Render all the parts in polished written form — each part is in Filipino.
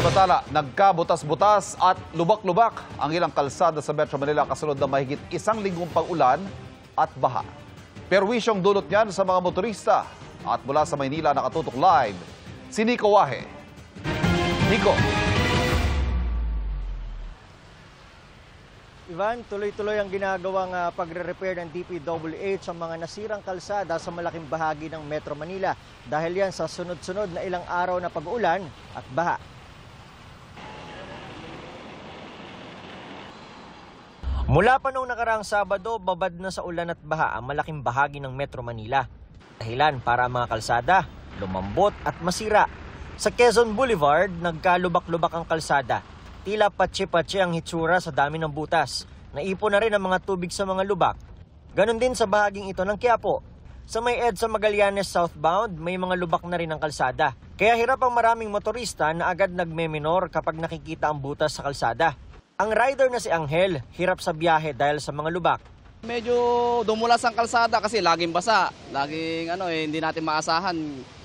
Samantala, nagkabutas-butas at lubak-lubak ang ilang kalsada sa Metro Manila kasunod ng mahigit isang linggong pag-ulan at baha. Perwisyong dulot niyan sa mga motorista. At mula sa Maynila nakatutok live, si Nico Wahe. Nico. Ivan, tuloy-tuloy ang ginagawang pagre-repair ng DPWH sa mga nasirang kalsada sa malaking bahagi ng Metro Manila dahil yan sa sunod-sunod na ilang araw na pag-ulan at baha. Mula pa noong nakaraang Sabado, babad na sa ulan at baha ang malaking bahagi ng Metro Manila. Dahilan para ang mga kalsada, lumambot at masira. Sa Quezon Boulevard, nagkalubak-lubak ang kalsada. Tila patsi-patsi ang hitsura sa dami ng butas. Naipon na rin ang mga tubig sa mga lubak. Ganon din sa bahaging ito ng Quiapo. Sa may EDSA Magallanes southbound, may mga lubak na rin ang kalsada. Kaya hirap ang maraming motorista na agad nagmemenor kapag nakikita ang butas sa kalsada. Ang rider na si Angel, hirap sa biyahe dahil sa mga lubak. Medyo dumulas ang kalsada kasi laging basa. Laging hindi natin maasahan.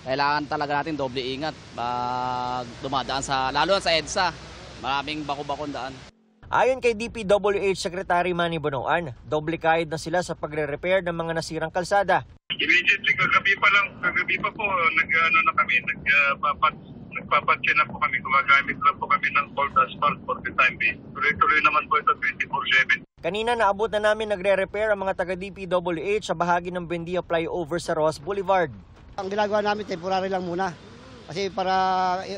Kailangan talaga natin doble ingat pag dumadaan lalo na sa EDSA. Maraming bako-bakong daan. Ayon kay DPWH Secretary Manny Bonoan, doble kayod na sila sa pagre-repair ng mga nasirang kalsada. Immediately, kagabi pa po, nagpapatsin na po kami, gumagamit lang po kami ng cold asphalt for the time being. Tuloy-tuloy naman po ito 24/7. Kanina naabot na namin nagre-repair ang mga taga-DPWH sa bahagi ng Buendia Flyover sa Rojas Boulevard. Ang ginagawa namin, temporary lang muna. Kasi para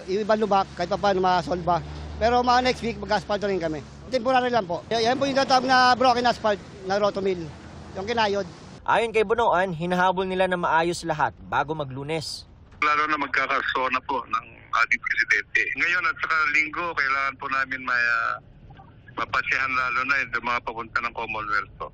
yung ibang lubak, kahit pa paano masolba. Pero mga next week, mag-asphalt rin kami. Temporary lang po. Yan po yung tatawag na broken asphalt na rotomil, yung kinayod. Ayon kay Bonoan, hinahabol nila na maayos lahat bago maglunes. Lalo na magkakasona po ng ating presidente. Ngayon at saka linggo, kailangan po namin mapasyahan lalo na yung mga papunta ng Commonwealth.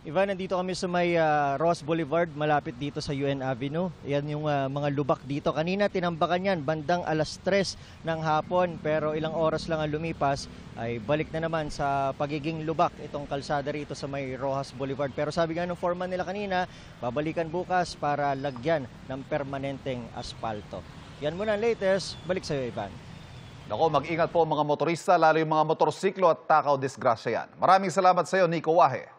Ivan, nandito kami sa may Ross Boulevard, malapit dito sa UN Avenue. Yan yung mga lubak dito. Kanina tinambakan yan, bandang 3:00 ng hapon. Pero ilang oras lang ang lumipas, ay balik na naman sa pagiging lubak itong kalsada rito sa may Rojas Boulevard. Pero sabi nga ng foreman nila kanina, babalikan bukas para lagyan ng permanenteng asfalto. Yan muna ang latest. Balik sa iyo, Ivan. Nako, mag-ingat po mga motorista, lalo yung mga motorsiklo at takaw disgrasya yan. Maraming salamat sa iyo, Nico Wahe.